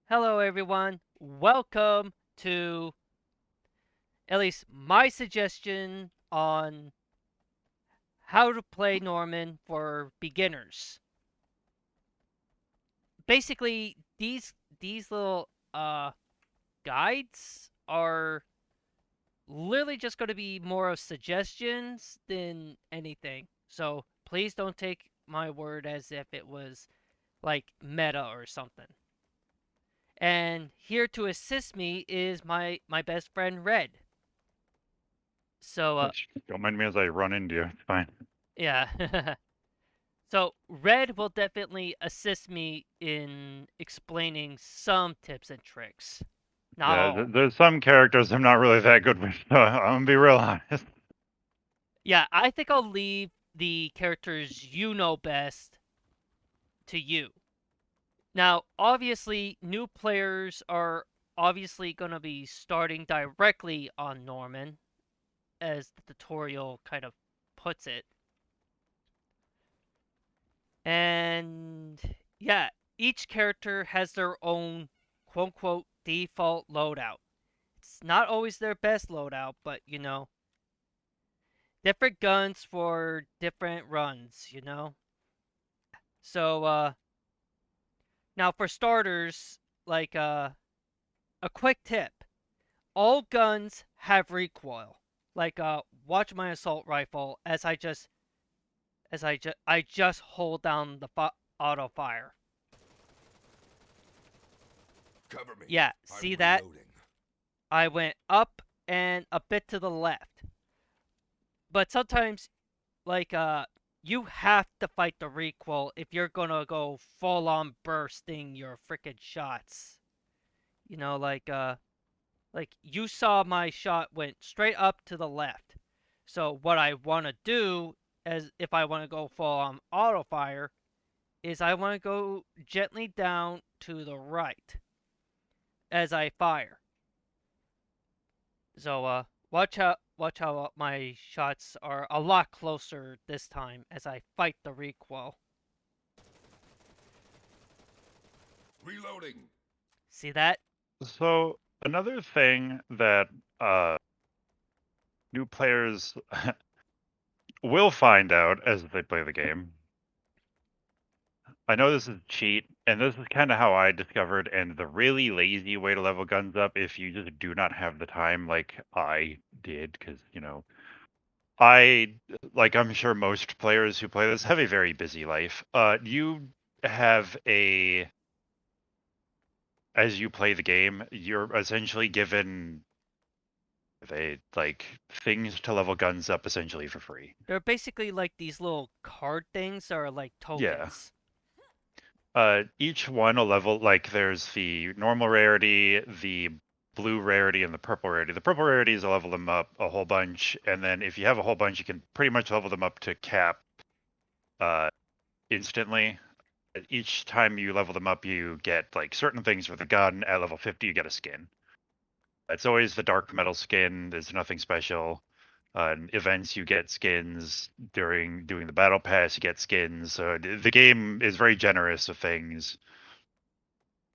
Hello, everyone. Welcome to at least my suggestion on how to play Norman for beginners. Basically, these little guides are literally just going to be more of suggestions than anything. So please don't take my word as if it was like meta or something. And here to assist me is my best friend Red. So Don't mind me as I run into you. It's fine. yeah. So Red will definitely assist me in explaining some tips and tricks. Not Yeah, all. there's some characters I'm not really that good with, so I'm gonna be real honest. Yeah, I think I'll leave the characters you know best to you. Now, obviously, new players are obviously going to be starting directly on Norman, as the tutorial kind of puts it. And yeah, each character has their own quote unquote default loadout. It's not always their best loadout, but different guns for different runs. So now for starters, like a quick tip. All guns have recoil. Like watch my assault rifle as I just hold down the auto fire. Cover me. Yeah, I'm see that? reloading. I went up and a bit to the left. But sometimes like you have to fight the recoil if you're gonna go full on bursting your freaking shots. You know, like you saw my shot went straight up to the left. So what I wanna do as if I wanna go full on auto fire is I wanna go gently down to the right as I fire. So watch how my shots are a lot closer this time as I fight the recoil. Reloading. See that? So another thing that new players will find out as they play the game. I know this is cheat, and this is kind of how I discovered, and the really lazy way to level guns up if you just do not have the time, like I did, because I, like I'm sure most players who play this have a very busy life. You have as you play the game, you're essentially given things to level guns up essentially for free. They're basically like these little card things or like Yeah. tokens. Each one a level, like there's the normal rarity, the blue rarity, and the purple rarity. The purple rarity is a level them up a whole bunch, and then if you have a whole bunch, you can pretty much level them up to cap uh, instantly. Each time you level them up, you get like certain things with a gun. At level 50, you get a skin. It's always the dark metal skin. There's nothing special. Events, you get skins. During doing the battle pass, you get skins. So the game is very generous with things.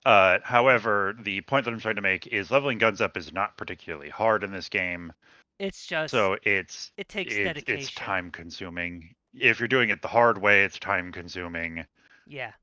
However, the point that I'm trying to make is leveling guns up is not particularly hard in this game. It's just So it takes it's dedication. time consuming. If you're doing it the hard way, it's time consuming. Yeah.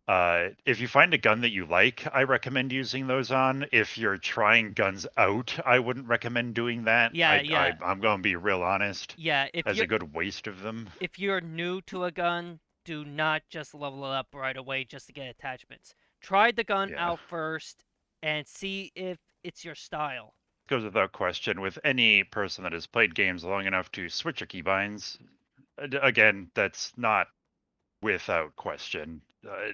If you find a gun that you like, I recommend using those on. If you're trying guns out, I wouldn't recommend doing that. Yeah, yeah. I'm going to be real honest. Yeah, As a good waste of them. if you're new to a gun, do not just level it up right away just to get attachments. Try the gun Yeah. out first and see if it's your style. Goes without question with any person that has played games long enough to switch your keybinds. Again, that's not without question.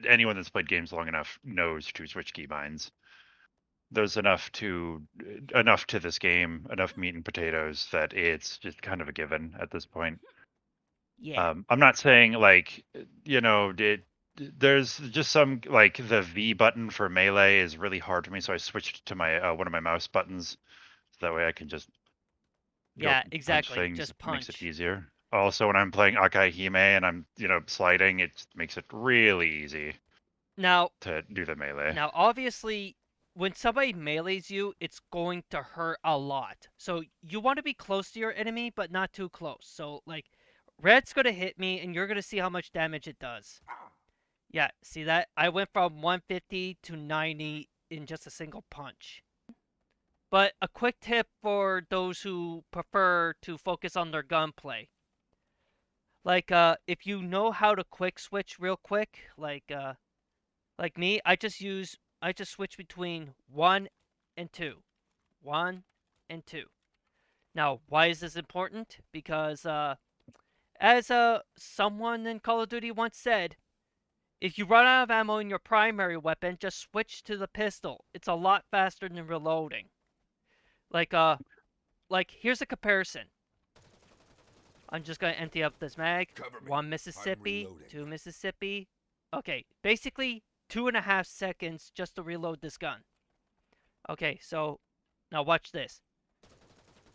Anyone that's played games long enough knows to switch keybinds. There's enough to this game, enough meat and potatoes that it's just kind of a given at this point. Yeah. I'm not saying like there's just some like the V button for melee is really hard for me, so I switched to my one of my mouse buttons, so that way I can just go Yeah, punch exactly. things. It Just makes it punch. easier. Also, when I'm playing Akai Hime and I'm sliding, it makes it really easy Now, to do the melee. now obviously when somebody melees you, it's going to hurt a lot. So you want to be close to your enemy, but not too close. So like, red's gonna hit me, and you're gonna see how much damage it does. Yeah, see that? I went from 150 to 90 in just a single punch. But a quick tip for those who prefer to focus on their gunplay. Like if you know how to quick switch real quick, like me, I just switch between 1 and 2. 1 and 2. Now, why is this important? Because as someone in Call of Duty once said, if you run out of ammo in your primary weapon, just switch to the pistol. It's a lot faster than reloading. Like like here's a comparison. I'm just gonna empty up this mag. Cover me. 1 I'm Mississippi, reloading. 2 Mississippi. Okay, basically 2.5 seconds just to reload this gun. Okay, so now watch this.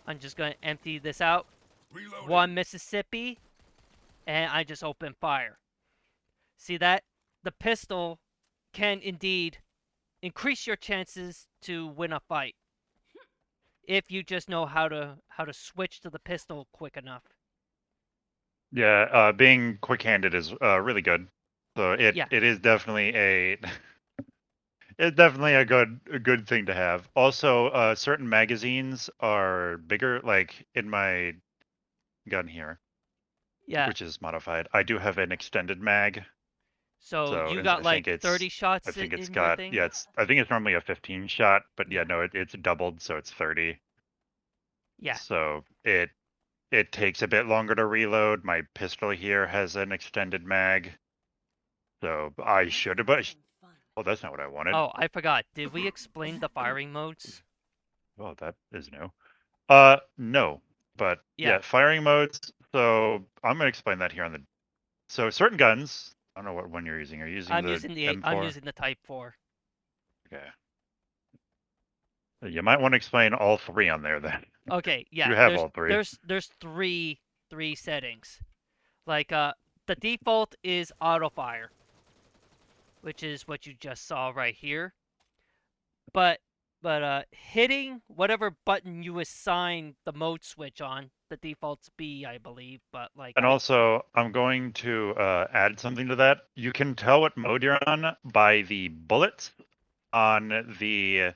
I'm just gonna empty this out. Reloading. 1 Mississippi, and I just open fire. See that? The pistol can indeed increase your chances to win a fight if you just know how to switch to the pistol quick enough. Yeah, being quick-handed is really good. So Yeah, it is definitely a it's definitely a good thing to have. Also, certain magazines are bigger. Like in my gun here, yeah. which is modified, I do have an extended mag. So So you got like 30 I shots think it's in your got thing? I think it's normally a 15 shot, but yeah, Yeah. no, it's doubled, so it's 30. Yeah. So it takes a bit longer to reload. My pistol here has an extended mag, so I should have. But oh, that's not what I wanted. Oh, I forgot. Did we explain the firing modes? Oh, that is new. No, but Yeah. yeah, firing modes. So I'm gonna explain that here on the. So certain guns. I don't know what one you're using. Are you using the I'm M4? using the Type 4. Okay. You might want to explain all three on there then. Okay, You yeah. have all three. There's three settings. Like the default is auto fire, which is what you just saw right here. But hitting whatever button you assign the mode switch on, the default's B, I believe, but like And also, I'm going to add something to that. You can tell what mode you're on by the bullets on the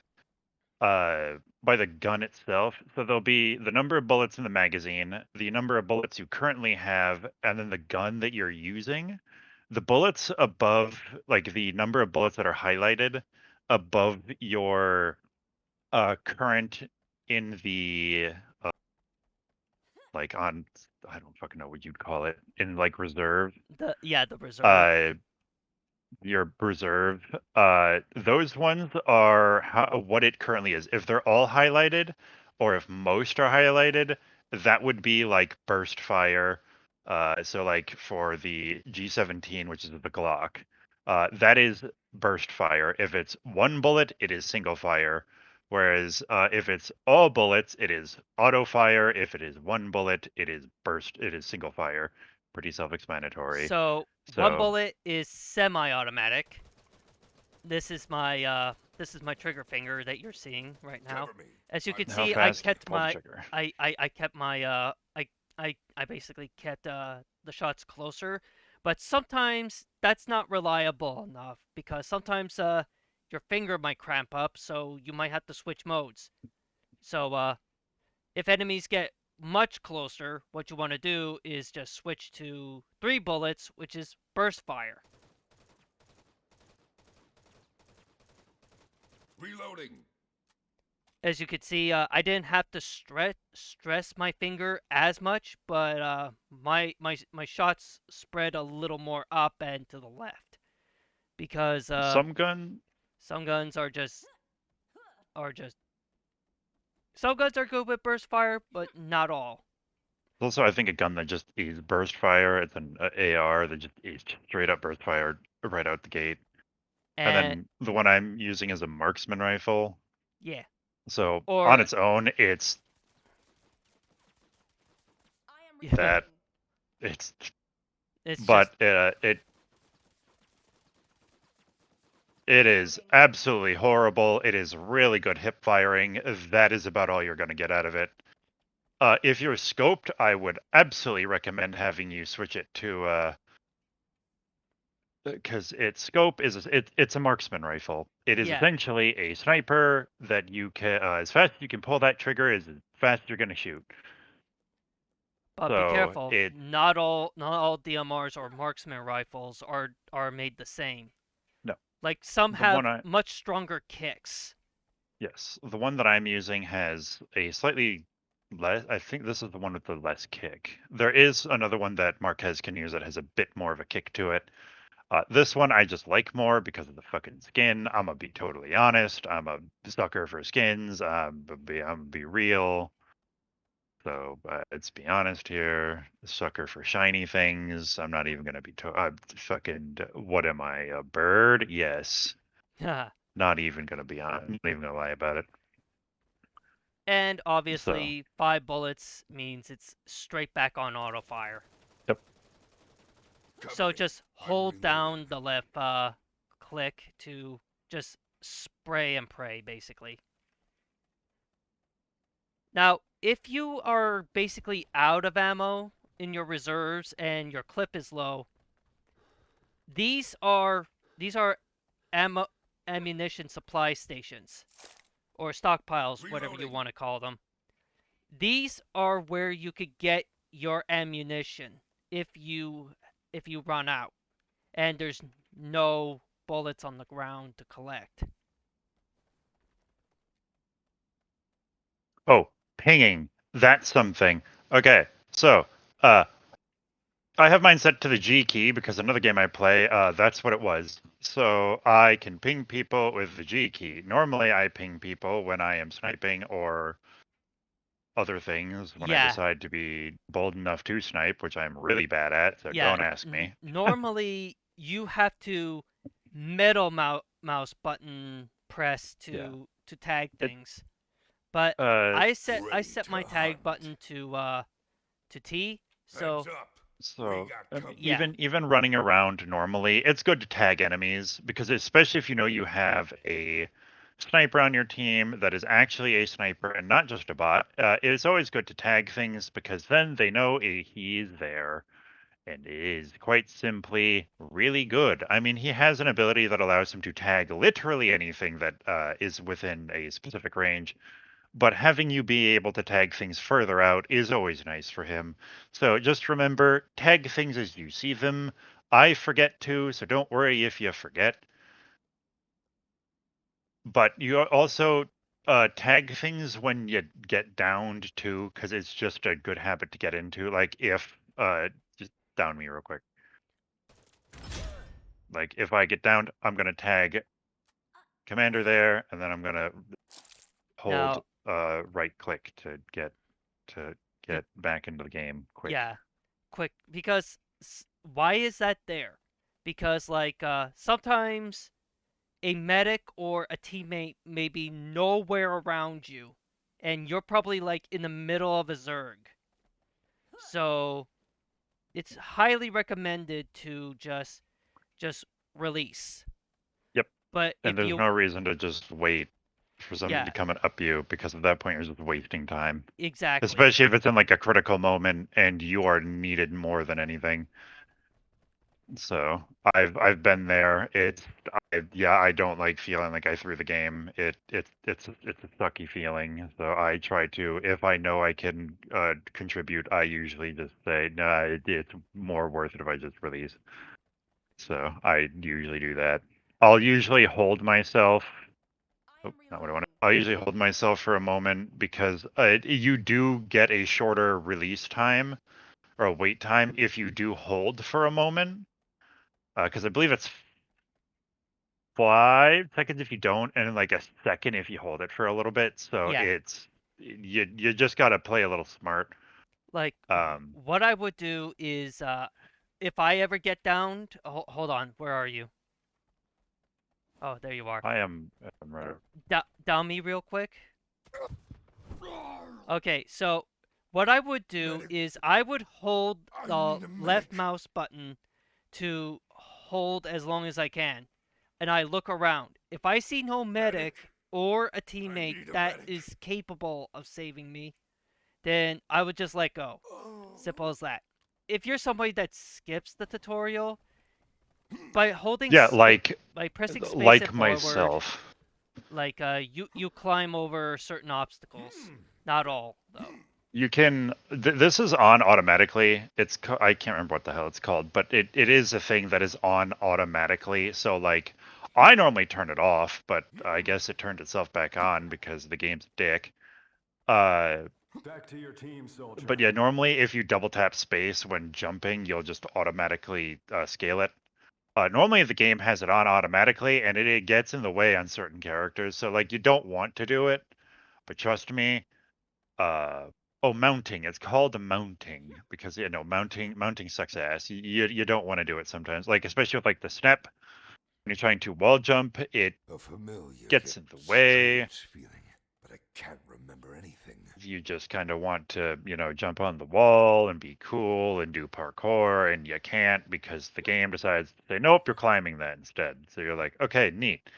by the gun itself. So there'll be the number of bullets in the magazine, the number of bullets you currently have, and then the gun that you're using. The bullets above, like the number of bullets that are highlighted above your current in the like on I don't fucking know what you'd call it in like reserve. the reserve. Uh, your reserve. Those ones are what it currently is. If they're all highlighted, or if most are highlighted, that would be like burst fire. So like for the G17, which is the Glock, that is burst fire. If it's one bullet, it is single fire. Whereas if it's all bullets, it is auto fire. If it is one bullet, it is burst. It is single fire. Pretty self-explanatory. So one So bullet is semi-automatic. This is my trigger finger that you're seeing right now. Cover me. As you I'm can how see, reloading. pull the trigger? I kept my I basically kept the shots closer, but sometimes that's not reliable enough because sometimes your finger might cramp up, so you might have to switch modes. So if enemies get much closer, what you want to do is just switch to 3 bullets, which is burst fire. Reloading. As you can see, I didn't have to stress my finger as much, but my shots spread a little more up and to the left because Some gun some guns are just some guns are good with burst fire, but not all. also I think a gun that just is burst fire. It's an AR that just is straight up burst fire right out the gate. And And then the one I'm using is a marksman rifle. yeah, So on or its own, it's that it's it's just but it It is absolutely horrible. It is really good hip firing. That is about all you're going to get out of it. If you're scoped, I would absolutely recommend having you switch it to because its scope is it's a marksman rifle. It is Yeah, essentially a sniper that you can as fast as you can pull that trigger is as fast as you're going to shoot. but be So careful. it Not all DMRs or marksman rifles are made the same. no Like some the one have I much stronger kicks. yes the one that I'm using has a slightly less. I think this is the one with the less kick. There is another one that Marquez can use that has a bit more of a kick to it. This one I just like more because of the fucking skin. I'm gonna be totally honest. I'm a sucker for skins. I'm gonna be real. So let's be honest here. Sucker for shiny things. I'm not even gonna be fucking. What am I? A bird? Yes. Not even gonna be honest. Not even gonna lie about it. And So obviously, 5 bullets means it's straight back on auto fire. yep. So Cover me. just I'm hold reloading. down the left click to just spray and pray, basically. Now, if you are basically out of ammo in your reserves and your clip is low, these are these are ammo ammunition supply stations or stockpiles, whatever you Reloading. want to call them. These are where you could get your ammunition if you run out and there's no bullets on the ground to collect. Oh, pinging. That's something. Okay, so uh, I have mine set to the G key because another game I play, that's what it was. So I can ping people with the G key. Normally, I ping people when I am sniping or other things when I Yeah, decide to be bold enough to snipe, which I'm really bad at, so yeah. don't ask me. Normally, you have to middle mouse button press Yeah. to tag It, things. But uh, I Ready set to my tag hunt. button to T. Heads So up. We so got company. yeah, even running around normally, it's good to tag enemies because especially if you know you have a sniper on your team that is actually a sniper and not just a bot, it's always good to tag things because then they know he's there. And it is quite simply really good. I mean, he has an ability that allows him to tag literally anything that is within a specific range, but having you be able to tag things further out is always nice for him. So just remember, tag things as you see them. I forget to, so don't worry if you forget. But you also tag things when you get downed too, because it's just a good habit to get into. Like if just down me real quick. Like if I get downed, I'm gonna tag commander there, and then I'm gonna hold now right click to to be, get back into the game quick. yeah, quick because why is that there? Because like sometimes a medic or a teammate may be nowhere around you, and you're probably like in the middle of a zerg. So it's highly recommended to just release. Yep. But And if there's you no reason to just wait for somebody yeah, to come and up you because at that point you're just wasting time. exactly. Especially if it's in like a critical moment and you are needed more than anything. So I've been there. Yeah, I don't like feeling like I threw the game. It's a sucky feeling. So I try to, if I know I can contribute, I usually just say, no, it's more worth it if I just release. So I usually do that. I'll usually hold myself. Oh, not what I want. I'll usually hold myself for a moment because you do get a shorter release time or a wait time if you do hold for a moment. Because I believe it's 5 seconds if you don't, and then like a second if you hold it for a little bit. So Yeah. it's you just gotta play a little smart. Like Um, what I would do is if I ever get downed, hold on, where are you? Oh, there you are. I'm right. Down me real quick. Okay, so what I would do Medic. is I would hold I the need a left medic. mouse button to hold as long as I can. and I look around. If I see no medic Medic! or a need teammate a that medic. is capable of saving me, then I would just let go. Simple as that. If you're somebody that skips the tutorial, by holding Yeah, by pressing space and like forward, myself. like you climb over certain obstacles. Not all though. You can. This is on automatically. I can't remember what the hell it's called, but it is a thing that is on automatically. So like, I normally turn it off, but I guess it turned itself back on because the game's a dick. Uh, Back to your team, soldier. but yeah, normally if you double tap space when jumping, you'll just automatically scale it. Normally the game has it on automatically, and it gets in the way on certain characters. So like, you don't want to do it, but trust me. uh Mounting, it's called mounting because mounting sucks ass. You don't want to do it sometimes, like especially with like the snap. When you're trying to wall jump, it A familiar gets yet in the way. strange feeling, but I can't remember anything. You just kind of want to, jump on the wall and be cool and do parkour, and you can't because the game decides to say nope, you're climbing that instead. So you're like, okay, neat.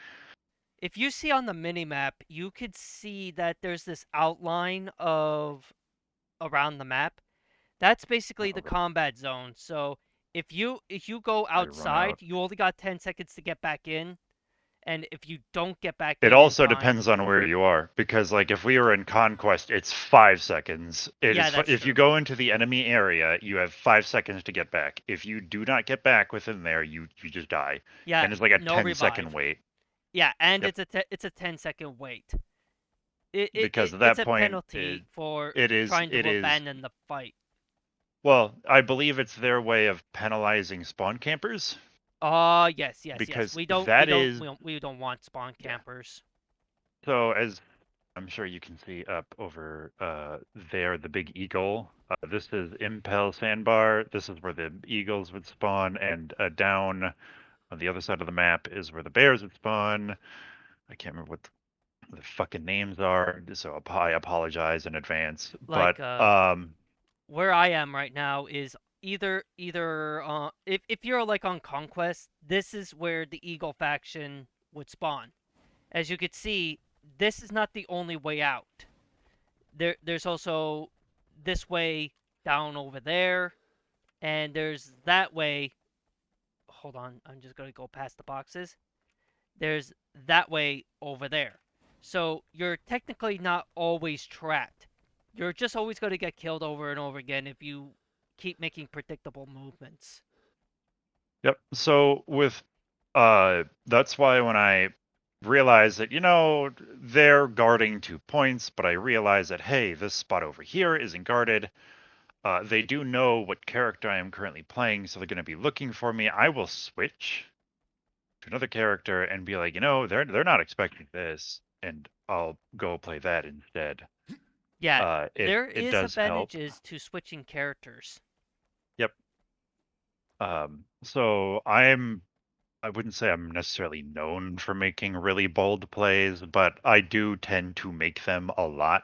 If you see on the minimap, you could see that there's this outline of around the map. That's basically the Oh, combat zone. So if you go I run out. outside, you only got 10 seconds to get back in, and if you don't get back It in also time, depends on where you are, because like if we were in Conquest, it's 5 seconds. yeah, that's If you true. go into the enemy area, you have 5 seconds to get back. If you do not get back within there, you just die, Yeah, and it's like a no 10-second revive. wait. Yeah, and Yep, it's a 10-second wait. because at It's that a point, penalty for it is trying it to is abandon the fight. well, I believe it's their way of penalizing spawn campers, Yes, yes, yes. because that is We don't want spawn yeah. campers. So as I'm sure you can see up over there, the big eagle. This is Impel Sandbar. This is where the eagles would spawn, and down on the other side of the map is where the bears would spawn. I can't remember what the fucking names are, so I apologize in advance. But Like where I am right now is either if you're like on Conquest, this is where the Eagle faction would spawn. As you could see, this is not the only way out. There's also this way down over there, and there's that way. Hold on, I'm just gonna go past the boxes. There's that way over there. So you're technically not always trapped. You're just always going to get killed over and over again if you keep making predictable movements. yep. So with that's why when I realize that, they're guarding 2 points, but I realize that, hey, this spot over here isn't guarded. They do know what character I am currently playing, so they're going to be looking for me. I will switch to another character and be like, they're not expecting this, and I'll go play that instead. Yeah, there It is does help. advantages to switching characters. Yep. So I wouldn't say I'm necessarily known for making really bold plays, but I do tend to make them a lot.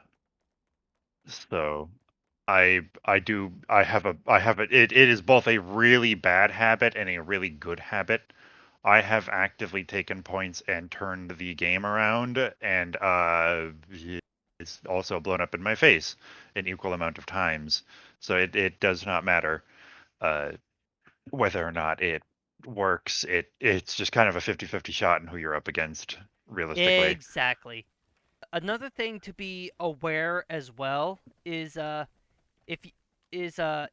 So it is both a really bad habit and a really good habit. I have actively taken points and turned the game around, and it's also blown up in my face an equal amount of times. So it does not matter uh, whether or not it works. It's just kind of a 50-50 shot in who you're up against, realistically. Exactly. Another thing to be aware as well is if y-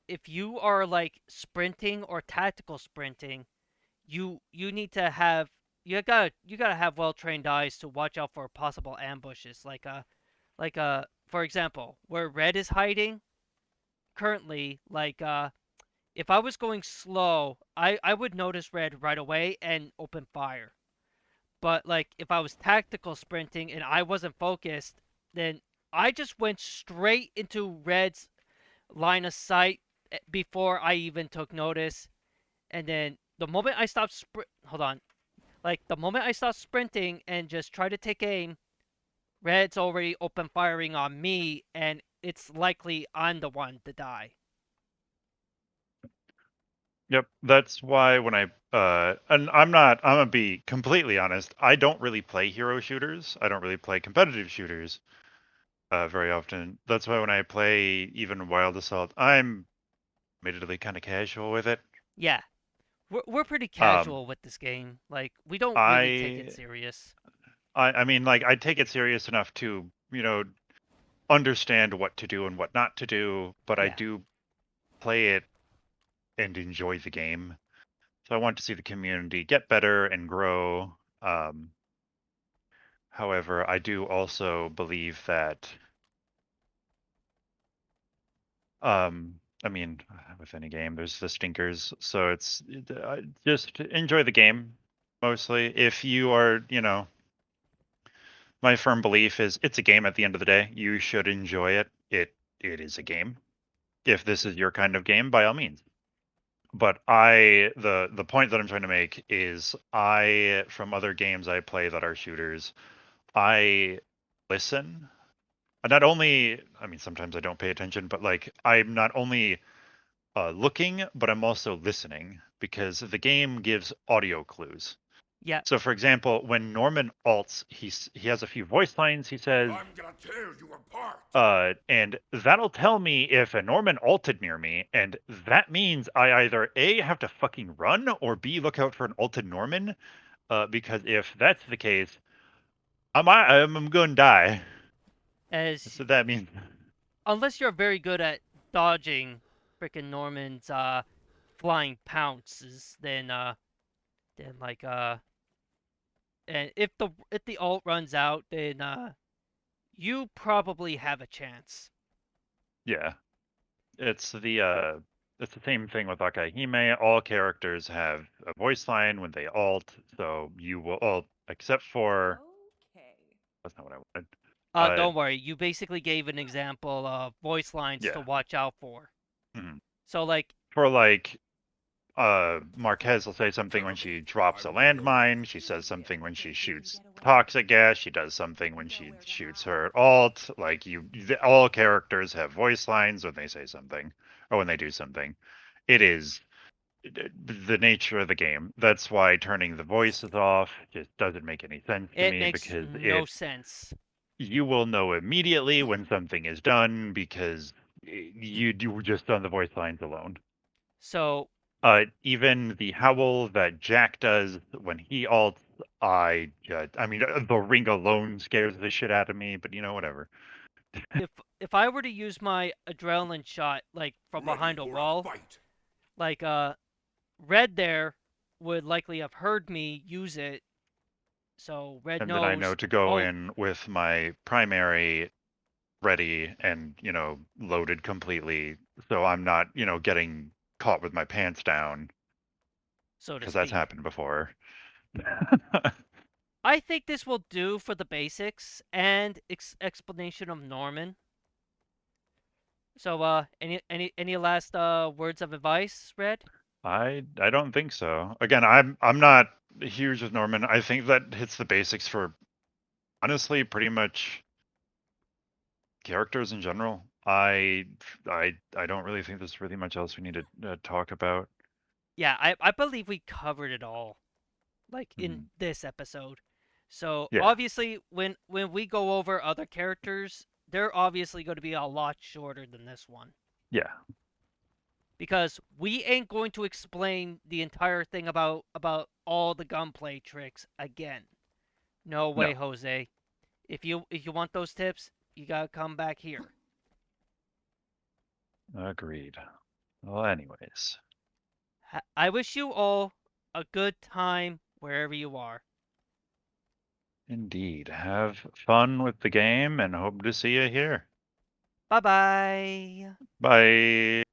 if you are like sprinting or tactical sprinting, you need to have you gotta have well trained eyes to watch out for possible ambushes. For example, where red is hiding currently, if I was going slow, I would notice red right away and open fire. But like if I was tactical sprinting and I wasn't focused, then I just went straight into red's line of sight before I even took notice. And then the moment I stopped hold on. Like the moment I stopped sprinting and just try to take aim, red's already open firing on me, and it's likely I'm the one to die. Yep, that's why when and I'm gonna be completely honest, I don't really play hero shooters. I don't really play competitive shooters very often. That's why when I play even Wild Assault, I'm admittedly kind of casual with it. Yeah, we're pretty Um, casual with this game. Like, we don't really take it I serious. I mean, like, I take it serious enough to, understand what to do and what not to do, but I Yeah. do play it and enjoy the game. So I want to see the community get better and grow. However, I do also believe that, I mean, with any game, there's the stinkers. So just enjoy the game mostly. If you are, my firm belief is it's a game at the end of the day. You should enjoy it. It is a game. If this is your kind of game, by all means. But the point that I'm trying to make is from other games I play that are shooters, I listen. Not only, I mean, sometimes I don't pay attention, but like I'm not only looking, but I'm also listening because the game gives audio clues. Yeah. So, for example, when Norman alts, he has a few voice lines. He says, I'm gonna tear you apart. and that'll tell me if a Norman alted near me, and that means I either A, have to fucking run, or B, look out for an alted Norman, because if that's the case, I'm gonna die. As So that means, unless you're very good at dodging frickin' Norman's flying pounces, then like and if the ult runs out, then you probably have a chance. yeah, it's the same thing with Akahime. All characters have a voice line when they alt, so you will alt, except for, Okay. that's not what I wanted. Uh, Don't worry, you basically gave an example of voice lines to yeah. watch out for. Mhm. So like, For like Marquez will say something when she drops a landmine. She says something when she shoots toxic gas. She does something when she shoots her alt. Like all characters have voice lines when they say something or when they do something. It is the nature of the game. That's why turning the voices off just doesn't make any sense to it me makes because no sense. you will know immediately when something is done because you were just on the voice lines alone. So Even the howl that Jack does when he ults, I mean, the ring alone scares the shit out of me, but whatever. if I were to use my adrenaline shot like from Ready behind a for a wall, fight. like Red there would likely have heard me use it, so Red And then I know knows. to go Oh, in with my primary ready and, loaded completely, so I'm not, getting caught with my pants down, so to because that's speak. happened before. I think this will do for the basics and explanation of Norman. So, any last words of advice, Red? I don't think so. Again, I'm not huge with Norman. I think that hits the basics for honestly pretty much characters in general. I don't really think there's really much else we need to talk about. Yeah, I believe we covered it all, like in Mhm. this episode. So Yeah, obviously, when we go over other characters, they're obviously going to be a lot shorter than this one yeah, because we ain't going to explain the entire thing about all the gunplay tricks again. No no, way, Jose. If you want those tips, you gotta come back here. agreed. Well, anyways, I wish you all a good time wherever you are. indeed, have fun with the game and hope to see you here. Bye bye. Bye.